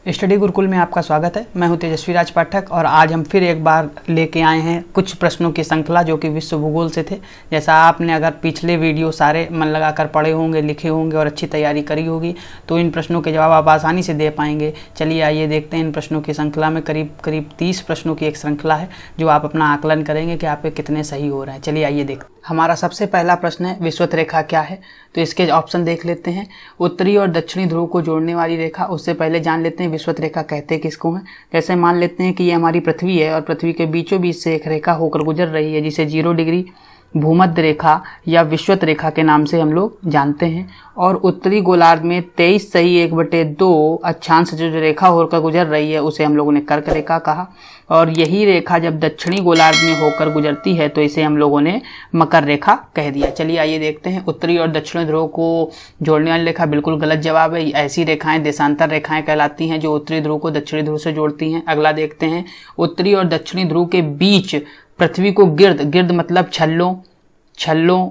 Study Gurukul में आपका स्वागत है। मैं हूं तेजस्वी राज पाठक और आज हम फिर एक बार लेके आए हैं कुछ प्रश्नों की श्रृंखला जो कि विश्व भूगोल से थे। जैसा आपने अगर पिछले वीडियो सारे मन लगाकर पढ़े होंगे, लिखे होंगे और अच्छी तैयारी करी होगी तो इन प्रश्नों के जवाब आप आसानी से दे पाएंगे। चलिए आइए देखते हैं इन प्रश्नों की श्रृंखला में करीब 30 प्रश्नों की एक श्रृंखला है जो आप अपना आकलन करेंगे कि आपके कितने सही हो रहे हैं। चलिए आइए देखते हैं। हमारा सबसे पहला प्रश्न है विषुवत रेखा क्या है, तो इसके ऑप्शन देख लेते हैं। उत्तरी और दक्षिणी ध्रुव को जोड़ने वाली रेखा। उससे पहले जान लेते हैं विषुवत रेखा कहते किसको हैं। जैसे मान लेते हैं कि ये हमारी पृथ्वी है और पृथ्वी के बीचों बीच से एक रेखा होकर गुजर रही है जिसे 0 डिग्री भूमध्य रेखा या विषुवत रेखा के नाम से हम लोग जानते हैं। और उत्तरी गोलार्ध में 23 सही 1/2 अक्षांश जो रेखा होकर गुजर रही है उसे हम लोगों ने कर्क रेखा कहा। और यही रेखा जब दक्षिणी गोलार्ध में होकर गुजरती है तो इसे हम लोगों ने मकर रेखा कह दिया। चलिए आइए देखते हैं। उत्तरी और दक्षिणी ध्रुव को जोड़ने वाली रेखा बिल्कुल गलत जवाब है। ऐसी रेखाएं देशांतर रेखाएं कहलाती हैं जो उत्तरी ध्रुव को दक्षिणी ध्रुव से जोड़ती हैं। अगला देखते हैं। उत्तरी और दक्षिणी ध्रुव के बीच पृथ्वी को गिर्द मतलब छल्लों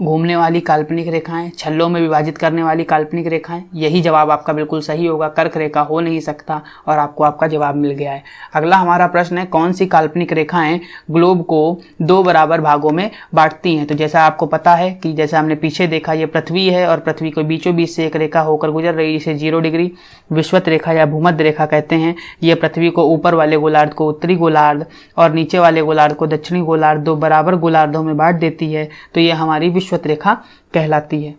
घूमने वाली काल्पनिक रेखाएं, छल्लों में विभाजित करने वाली काल्पनिक रेखाएं, यही जवाब आपका बिल्कुल सही होगा। कर्क रेखा हो नहीं सकता और आपको आपका जवाब मिल गया है। अगला हमारा प्रश्न है कौन सी काल्पनिक रेखाएं ग्लोब को 2 बराबर भागों में बांटती हैं। तो जैसा आपको पता है कि जैसा हमने पीछे देखा ये पृथ्वी है और पृथ्वी के बीचों बीच से एक रेखा होकर गुजर रही है जिसे 0 डिग्री विषुवत रेखा या भूमध्य रेखा कहते हैं। ये पृथ्वी को ऊपर वाले गोलार्ध को उत्तरी गोलार्ध और नीचे वाले गोलार्ध को दक्षिणी गोलार्ध 2 बराबर गोलार्धों में बांट देती है, तो ये हमारी विषुवत रेखा कहलाती है।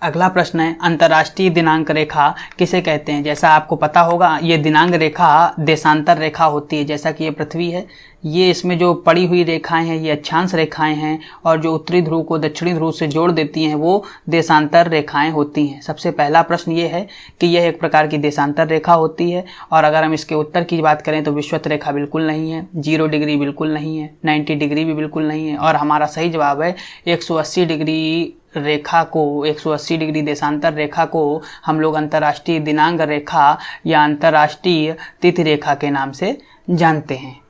अगला प्रश्न है अंतर्राष्ट्रीय दिनांक रेखा किसे कहते हैं। जैसा आपको पता होगा ये दिनांक रेखा देशांतर रेखा होती है। जैसा कि ये पृथ्वी है, ये इसमें जो पड़ी हुई रेखाएं हैं ये अक्षांश रेखाएं हैं और जो उत्तरी ध्रुव को दक्षिणी ध्रुव से जोड़ देती हैं वो देशांतर रेखाएं होती हैं। सबसे पहला प्रश्न ये है कि यह एक प्रकार की देशांतर रेखा होती है। और अगर हम इसके उत्तर की बात करें तो विषुवत रेखा बिल्कुल नहीं है, 0 डिग्री बिल्कुल नहीं है, 90 डिग्री भी बिल्कुल नहीं है। और हमारा सही जवाब है 180 डिग्री रेखा को, 180 डिग्री देशांतर रेखा को हम लोग अंतर्राष्ट्रीय दिनांक रेखा या अंतर्राष्ट्रीय तिथि रेखा के नाम से जानते हैं।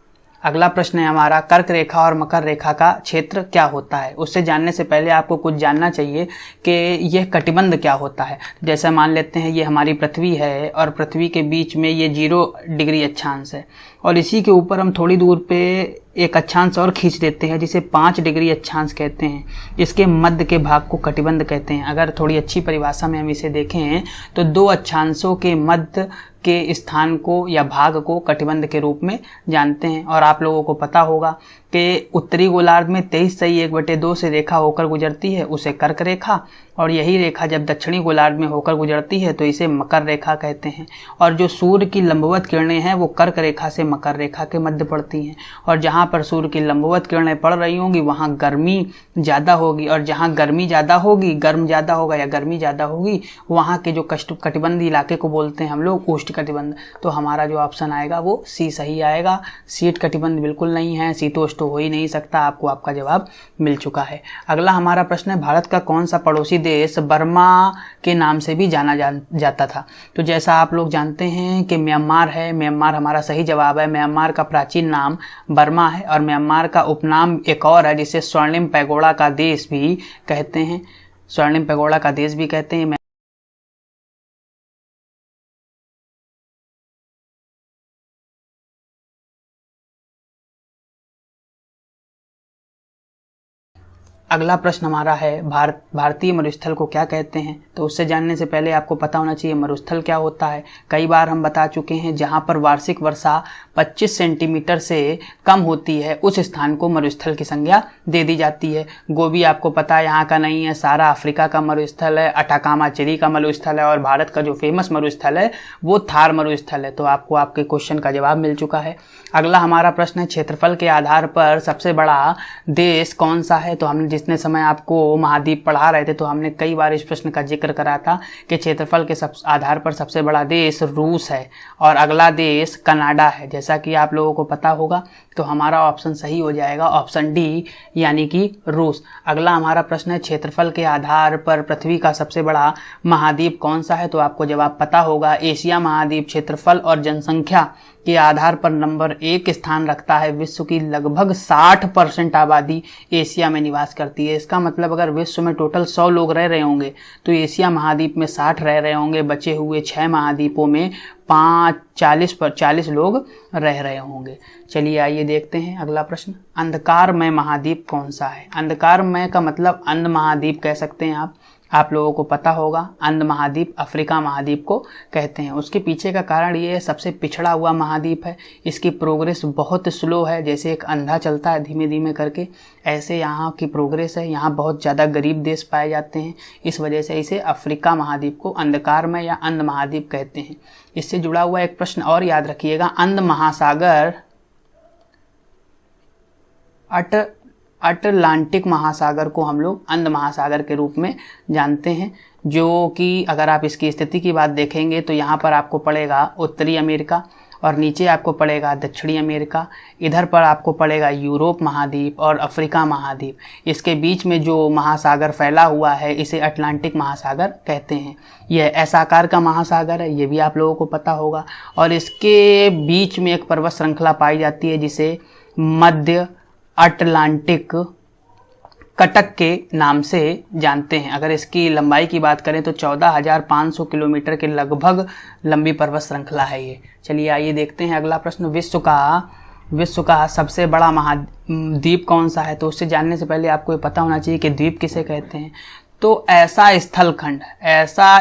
अगला प्रश्न है हमारा कर्क रेखा और मकर रेखा का क्षेत्र क्या होता है। उससे जानने से पहले आपको कुछ जानना चाहिए कि यह कटिबंध क्या होता है। जैसे मान लेते हैं ये हमारी पृथ्वी है और पृथ्वी के बीच में ये 0 डिग्री अक्षांश है और इसी के ऊपर हम थोड़ी दूर पे एक अक्षांश और खींच देते हैं जिसे 5 डिग्री अक्षांश कहते हैं। इसके मध्य के भाग को कटिबंध कहते हैं। अगर थोड़ी अच्छी परिभाषा में हम इसे देखें तो 2 अक्षांशों के मध्य के स्थान को या भाग को कटिबंध के रूप में जानते हैं। और आप लोगों को पता होगा कि उत्तरी गोलार्ध में 23 सही 1/2 से रेखा होकर गुजरती है उसे कर्क रेखा, और यही रेखा जब दक्षिणी गोलार्ध में होकर गुजरती है तो इसे मकर रेखा कहते हैं। और जो सूर्य की लंबवत किरणें हैं वो कर्क रेखा से मकर रेखा के मध्य पड़ती हैं। और जहाँ पर सूर्य की लंबवत किरणें पड़ रही होंगी वहाँ गर्मी ज़्यादा होगी, और जहाँ गर्मी ज़्यादा होगी, गर्म ज़्यादा होगा या गर्मी ज़्यादा होगी, वहाँ के जो कटिबंधी इलाके को बोलते हैं हम लोग उष्ण कटिबंध। तो हमारा जो ऑप्शन आएगा वो सी सही आएगा। शीत कटिबंध बिल्कुल नहीं है, शीतोष्ण तो हो ही नहीं सकता। आपको आपका जवाब मिल चुका है। अगला हमारा प्रश्न है भारत का कौन सा पड़ोसी देश बर्मा के नाम से भी जाना जाता था। तो जैसा आप लोग जानते हैं कि म्यांमार है, म्यांमार हमारा सही जवाब है। म्यांमार का प्राचीन नाम बर्मा है और म्यांमार का उपनाम एक और है जिसे स्वर्णिम पैगोडा का देश भी कहते हैं। स्वर्णिम पैगोडा का देश भी कहते हैं। अगला प्रश्न हमारा है भारतीय मरुस्थल को क्या कहते हैं। तो उससे जानने से पहले आपको पता होना चाहिए मरुस्थल क्या होता है। कई बार हम बता चुके हैं जहां पर वार्षिक वर्षा 25 सेंटीमीटर से कम होती है उस स्थान को मरुस्थल की संज्ञा दे दी जाती है। गोबी आपको पता है यहाँ का नहीं है, सारा अफ्रीका का मरुस्थल है, अटाकामा चिली का मरुस्थल है और भारत का जो फेमस मरुस्थल है वो थार मरुस्थल है। तो आपको आपके क्वेश्चन का जवाब मिल चुका है। अगला हमारा प्रश्न है क्षेत्रफल के आधार पर सबसे बड़ा देश कौन सा है। तो हमने जितने समय आपको महाद्वीप पढ़ा रहे थे तो हमने कई बार इस प्रश्न का जिक्र करा था कि क्षेत्रफल के आधार पर सबसे बड़ा देश रूस है और अगला देश कनाडा है। जैसा कि आप लोगों को पता होगा तो हमारा ऑप्शन सही हो जाएगा ऑप्शन डी यानी कि रूस। अगला हमारा प्रश्न है क्षेत्रफल के आधार पर पृथ्वी का सबसे बड़ा महाद्वीप कौन सा है? तो आपको जवाब पता होगा, एशिया महाद्वीप क्षेत्रफल और जनसंख्या के आधार पर नंबर 1 स्थान रखता है। विश्व की लगभग 60% आबादी एशिया में निवास करती है। इसका मतलब अगर विश्व में टोटल 100 लोग रह रहे होंगे तो एशिया महाद्वीप में 60 रह रहे होंगे, बचे हुए 6 महाद्वीपों में 40 लोग रह रहे होंगे। चलिए आइए देखते हैं अगला प्रश्न, अंधकारमय महाद्वीप कौन सा है? अंधकारमय का मतलब अंध महाद्वीप कह सकते हैं आप लोगों को पता होगा, अंध महाद्वीप अफ्रीका महाद्वीप को कहते हैं। उसके पीछे का कारण ये है, सबसे पिछड़ा हुआ महाद्वीप है, इसकी प्रोग्रेस बहुत स्लो है। जैसे एक अंधा चलता है धीमे धीमे करके, ऐसे यहाँ की प्रोग्रेस है। यहाँ बहुत ज़्यादा गरीब देश पाए जाते हैं, इस वजह से इसे अफ्रीका महाद्वीप को अंधकारमय या अंध महाद्वीप कहते हैं। इससे जुड़ा हुआ एक प्रश्न और याद रखिएगा, अंध महासागर अटलांटिक महासागर को हम लोग अंध महासागर के रूप में जानते हैं, जो कि अगर आप इसकी स्थिति की बात देखेंगे तो यहाँ पर आपको पड़ेगा उत्तरी अमेरिका और नीचे आपको पड़ेगा दक्षिणी अमेरिका, इधर पर आपको पड़ेगा यूरोप महाद्वीप और अफ्रीका महाद्वीप। इसके बीच में जो महासागर फैला हुआ है इसे अटलांटिक महासागर कहते हैं। यह ऐसा आकार का महासागर है, ये भी आप लोगों को पता होगा, और इसके बीच में एक पर्वत श्रृंखला पाई जाती है जिसे मध्य अटलांटिक कटक के नाम से जानते हैं। अगर इसकी लंबाई की बात करें तो 14,500 किलोमीटर के लगभग लंबी पर्वत श्रृंखला है ये। चलिए आइए देखते हैं अगला प्रश्न, विश्व का सबसे बड़ा महाद्वीप कौन सा है? तो उससे जानने से पहले आपको ये पता होना चाहिए कि द्वीप किसे कहते हैं। तो ऐसा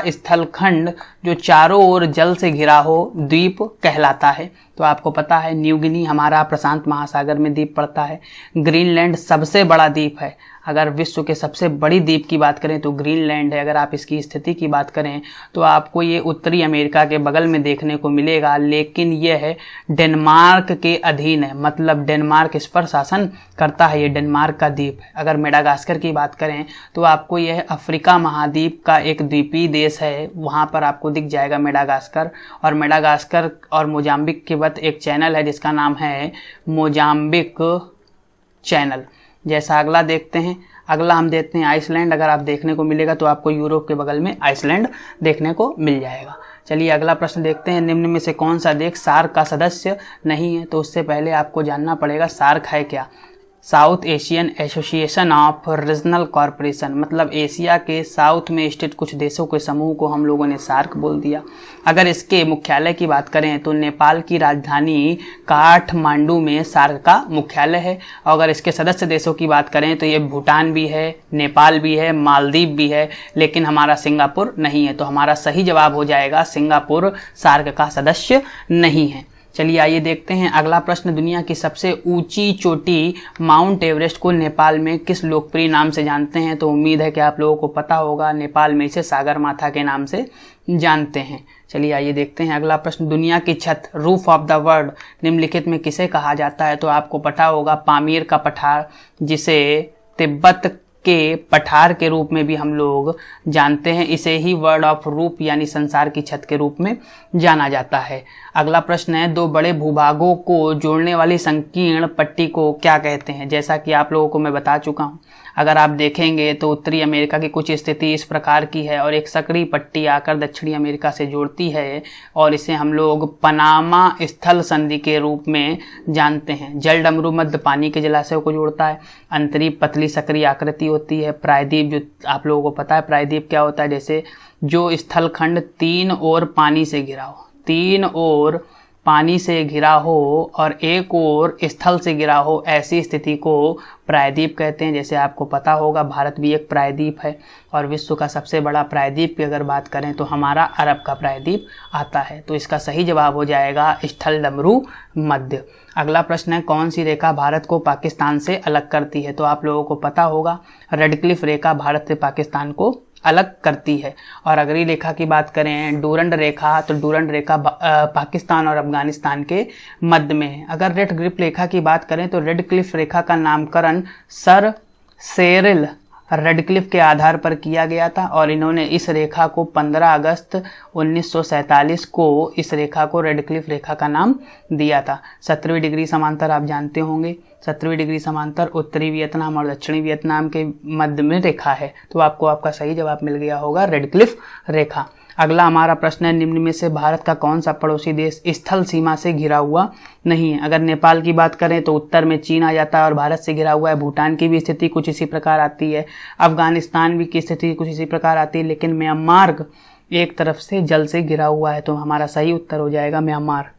स्थलखंड जो चारों ओर जल से घिरा हो द्वीप कहलाता है। तो आपको पता है न्यू गिनी हमारा प्रशांत महासागर में द्वीप पड़ता है। ग्रीनलैंड सबसे बड़ा द्वीप है। अगर विश्व के सबसे बड़ी द्वीप की बात करें तो ग्रीनलैंड है। अगर आप इसकी स्थिति की बात करें तो आपको ये उत्तरी अमेरिका के बगल में देखने को मिलेगा, लेकिन यह है डेनमार्क के अधीन है, मतलब डेनमार्क इस पर शासन करता है, ये डेनमार्क का द्वीप है। अगर मेडागास्कर की बात करें तो आपको यह अफ्रीका महाद्वीप का एक द्वीपीय देश है, वहाँ पर आपको दिख जाएगा मेडागास्कर। और मेडागास्कर और मोजाम्बिक के बाद एक चैनल है जिसका नाम है मोजाम्बिक चैनल। जैसा अगला देखते हैं, अगला हम देखते हैं आइसलैंड। अगर आप देखने को मिलेगा तो आपको यूरोप के बगल में आइसलैंड देखने को मिल जाएगा। चलिए अगला प्रश्न देखते हैं, निम्न में से कौन सा देश सार्क का सदस्य नहीं है? तो उससे पहले आपको जानना पड़ेगा सार्क है क्या। South Asian association of regional corporation, मतलब एशिया के साउथ में स्थित कुछ देशों के समूह को हम लोगों ने सार्क बोल दिया। अगर इसके मुख्यालय की बात करें तो नेपाल की राजधानी काठमांडू में सार्क का मुख्यालय है। और अगर इसके सदस्य देशों की बात करें तो ये भूटान भी है, नेपाल भी है, मालदीव भी है, लेकिन हमारा सिंगापुर नहीं है। तो हमारा सही जवाब हो जाएगा सिंगापुर सार्क का सदस्य नहीं है। चलिए आइए देखते हैं अगला प्रश्न, दुनिया की सबसे ऊंची चोटी माउंट एवरेस्ट को नेपाल में किस लोकप्रिय नाम से जानते हैं? तो उम्मीद है कि आप लोगों को पता होगा, नेपाल में इसे सागरमाथा के नाम से जानते हैं। चलिए आइए देखते हैं अगला प्रश्न, दुनिया की छत रूफ ऑफ द वर्ल्ड निम्नलिखित में किसे कहा जाता है? तो आपको पता होगा पामीर का पठार, जिसे तिब्बत के पठार के रूप में भी हम लोग जानते हैं। इसे ही वर्ल्ड ऑफ रूफ यानी संसार की छत के रूप में जाना जाता है। अगला प्रश्न है, दो बड़े भूभागों को जोड़ने वाली संकीर्ण पट्टी को क्या कहते हैं? जैसा कि आप लोगों को मैं बता चुका हूं, अगर आप देखेंगे तो उत्तरी अमेरिका की कुछ स्थिति इस प्रकार की है और एक सकरी पट्टी आकर दक्षिणी अमेरिका से जोड़ती है और इसे हम लोग पनामा स्थल संधि के रूप में जानते हैं। जल डमरू मध्य पानी के जलाशयों को जोड़ता है। अंतरीप पतली सकरी आकृति होती है। प्रायद्वीप, जो आप लोगों को पता है प्रायद्वीप क्या होता है, जैसे जो स्थलखंड तीन ओर पानी से घिरा हो, तीन ओर पानी से घिरा हो और एक ओर स्थल से घिरा हो, ऐसी स्थिति को प्रायद्वीप कहते हैं। जैसे आपको पता होगा भारत भी एक प्रायद्वीप है और विश्व का सबसे बड़ा प्रायद्वीप की अगर बात करें तो हमारा अरब का प्रायद्वीप आता है। तो इसका सही जवाब हो जाएगा स्थल डमरू मध्य। अगला प्रश्न है, कौन सी रेखा भारत को पाकिस्तान से अलग करती है? तो आप लोगों को पता होगा रेड क्लिफ रेखा भारत से पाकिस्तान को अलग करती है। और अगली रेखा की बात करें डूरंड रेखा, तो डूरंड रेखा पाकिस्तान और अफगानिस्तान के मध्य में है। अगर रेड क्लिफ रेखा की बात करें तो रेड क्लिफ रेखा का नामकरण सर सेरिल रेडक्लिफ के आधार पर किया गया था और इन्होंने इस रेखा को 15 अगस्त 1947 को इस रेखा को रेडक्लिफ रेखा का नाम दिया था। 17वीं डिग्री समांतर आप जानते होंगे, 17वीं डिग्री समांतर उत्तरी वियतनाम और दक्षिणी वियतनाम के मध्य में रेखा है, तो आपको आपका सही जवाब मिल गया होगा रेडक्लिफ रेखा। अगला हमारा प्रश्न है, निम्न में से भारत का कौन सा पड़ोसी देश स्थल सीमा से घिरा हुआ नहीं है। अगर नेपाल की बात करें तो उत्तर में चीन आ जाता है और भारत से घिरा हुआ है। भूटान की भी स्थिति कुछ इसी प्रकार आती है, अफगानिस्तान भी की स्थिति कुछ इसी प्रकार आती है, लेकिन म्यांमार एक तरफ से जल से घिरा हुआ है, तो हमारा सही उत्तर हो जाएगा म्यांमार।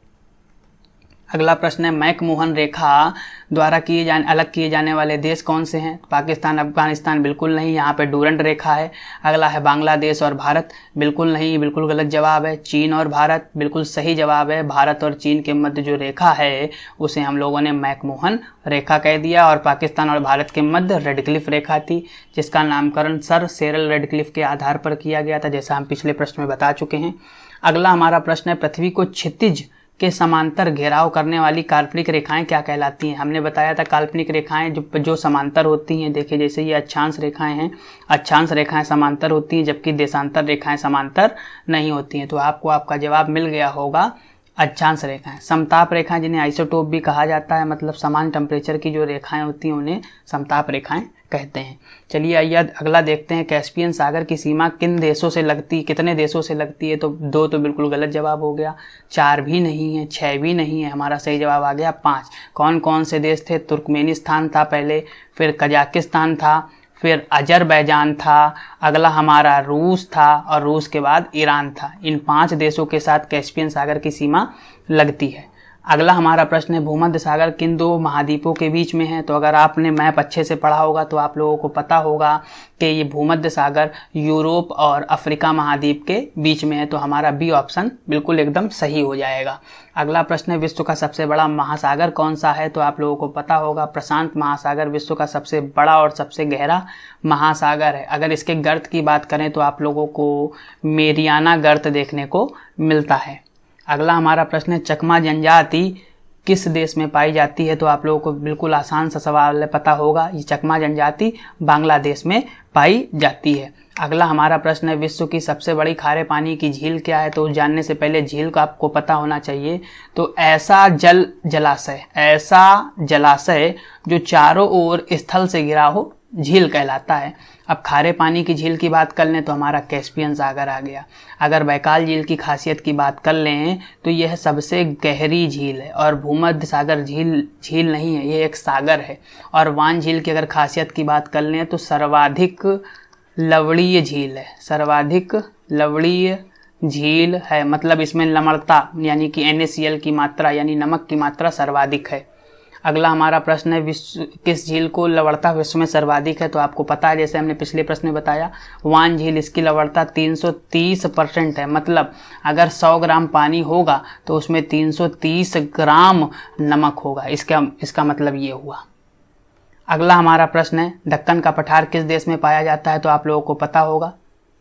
अगला प्रश्न है, मैकमोहन रेखा द्वारा अलग किए जाने वाले देश कौन से हैं। पाकिस्तान, अफगानिस्तान बिल्कुल नहीं, यहाँ पे डूरंड रेखा है। अगला है बांग्लादेश और भारत, बिल्कुल नहीं, बिल्कुल गलत जवाब है। चीन और भारत, बिल्कुल सही जवाब है। भारत और चीन के मध्य जो रेखा है उसे हम लोगों ने मैकमोहन रेखा कह दिया। और पाकिस्तान और भारत के मध्य रेडक्लिफ रेखा थी, जिसका नामकरण सर सेरल रेडक्लिफ के आधार पर किया गया था, जैसा हम पिछले प्रश्न में बता चुके हैं। अगला हमारा प्रश्न है, पृथ्वी को क्षितिज के समांतर घेराव करने वाली काल्पनिक रेखाएं क्या कहलाती हैं। हमने बताया था काल्पनिक रेखाएं जो समांतर होती हैं, देखिए जैसे ये अक्षांश रेखाएं हैं, अक्षांश रेखाएं समांतर होती हैं, जबकि देशांतर रेखाएं समांतर नहीं होती हैं। तो आपको आपका जवाब मिल गया होगा अक्षांश रेखाएं। समताप रेखाएं, जिन्हें आइसोटोप भी कहा जाता है, मतलब समान टेम्परेचर की जो रेखाएं होती हैं उन्हें समताप रेखाएं कहते हैं। चलिए आइए अगला देखते हैं, कैस्पियन सागर की सीमा कितने देशों से लगती है। तो 2 तो बिल्कुल गलत जवाब हो गया, 4 भी नहीं है, 6 भी नहीं है, हमारा सही जवाब आ गया 5। कौन कौन से देश थे? तुर्कमेनिस्तान था पहले, फिर कजाकिस्तान था, फिर अजरबैजान था, अगला हमारा रूस था और रूस के बाद ईरान था। इन 5 देशों के साथ कैस्पियन सागर की सीमा लगती है। अगला हमारा प्रश्न है, भूमध्य सागर किन 2 महाद्वीपों के बीच में है। तो अगर आपने मैप अच्छे से पढ़ा होगा तो आप लोगों को पता होगा कि ये भूमध्य सागर यूरोप और अफ्रीका महाद्वीप के बीच में है, तो हमारा बी ऑप्शन बिल्कुल एकदम सही हो जाएगा। अगला प्रश्न है, विश्व का सबसे बड़ा महासागर कौन सा है। तो आप लोगों को पता होगा प्रशांत महासागर विश्व का सबसे बड़ा और सबसे गहरा महासागर है। अगर इसके गर्त की बात करें तो आप लोगों को मेरियाना गर्त देखने को मिलता है। अगला हमारा प्रश्न है, चकमा जनजाति किस देश में पाई जाती है। तो आप लोगों को बिल्कुल आसान सा सवाल है, पता होगा, ये चकमा जनजाति बांग्लादेश में पाई जाती है। अगला हमारा प्रश्न है, विश्व की सबसे बड़ी खारे पानी की झील क्या है। तो जानने से पहले झील का आपको पता होना चाहिए। तो ऐसा जलाशय जो चारों ओर स्थल से घिरा हो झील कहलाता है। अब खारे पानी की झील की बात कर लें तो हमारा कैस्पियन सागर आ गया। अगर बैकाल झील की खासियत की बात कर लें तो यह सबसे गहरी झील है और भूमध्य सागर झील नहीं है, ये एक सागर है। और वान झील की अगर खासियत की बात कर लें तो सर्वाधिक लवणीय झील है, सर्वाधिक लवणीय झील है, मतलब इसमें लवणता यानी कि NaCl की मात्रा यानी नमक की मात्रा सर्वाधिक है। अगला हमारा प्रश्न है, किस झील को लवणता विश्व में सर्वाधिक है। तो आपको पता है, जैसे हमने पिछले प्रश्न में बताया, वान झील, इसकी लवणता 330% है, मतलब अगर 100 ग्राम पानी होगा तो उसमें 330 ग्राम नमक होगा, इसका मतलब ये हुआ। अगला हमारा प्रश्न है, दक्कन का पठार किस देश में पाया जाता है। तो आप लोगों को पता होगा,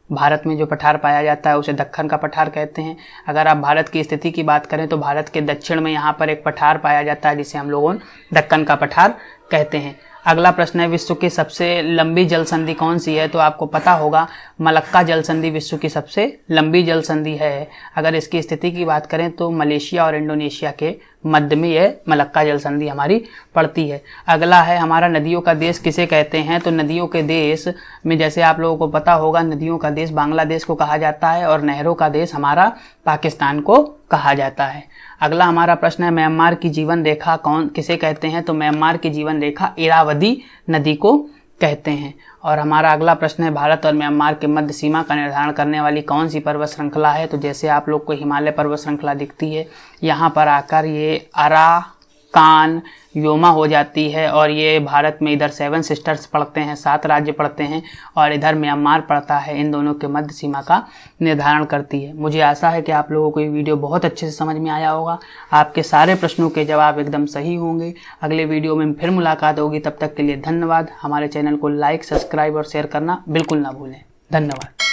भारत में जो पठार पाया जाता है उसे दक्कन का पठार कहते हैं। अगर आप भारत की स्थिति की बात करें तो भारत के दक्षिण में यहाँ पर एक पठार पाया जाता है जिसे हम लोगों दक्कन का पठार कहते हैं। अगला प्रश्न है, विश्व की सबसे लंबी जल संधि कौन सी है। तो आपको पता होगा मलक्का जल संधि विश्व की सबसे लंबी जल संधि है। अगर इसकी स्थिति की बात करें तो मलेशिया और इंडोनेशिया के मध्य में यह मलक्का जल संधि हमारी पड़ती है। अगला है हमारा, नदियों का देश किसे कहते हैं। तो नदियों के देश में जैसे आप लोगों को पता होगा, नदियों का देश बांग्लादेश को कहा जाता है और नहरों का देश हमारा पाकिस्तान को कहा जाता है। अगला हमारा प्रश्न है, म्यांमार की जीवन रेखा किसे कहते हैं। तो म्यांमार की जीवन रेखा इरावदी नदी को कहते हैं। और हमारा अगला प्रश्न है, भारत और म्यांमार के मध्य सीमा का निर्धारण करने वाली कौन सी पर्वत श्रृंखला है। तो जैसे आप लोग को हिमालय पर्वत श्रृंखला दिखती है, यहाँ पर आकर ये अराकान योमा हो जाती है और ये भारत में इधर 7 सिस्टर्स पड़ते हैं, 7 राज्य पड़ते हैं और इधर म्यांमार पड़ता है। इन दोनों के मध्य सीमा का निर्धारण करती है। मुझे आशा है कि आप लोगों को ये वीडियो बहुत अच्छे से समझ में आया होगा। आपके सारे प्रश्नों के जवाब एकदम सही होंगे। अगले वीडियो में फिर मुलाकात होगी, तब तक के लिए धन्यवाद। हमारे चैनल को लाइक, सब्सक्राइब और शेयर करना बिल्कुल ना भूलें। धन्यवाद।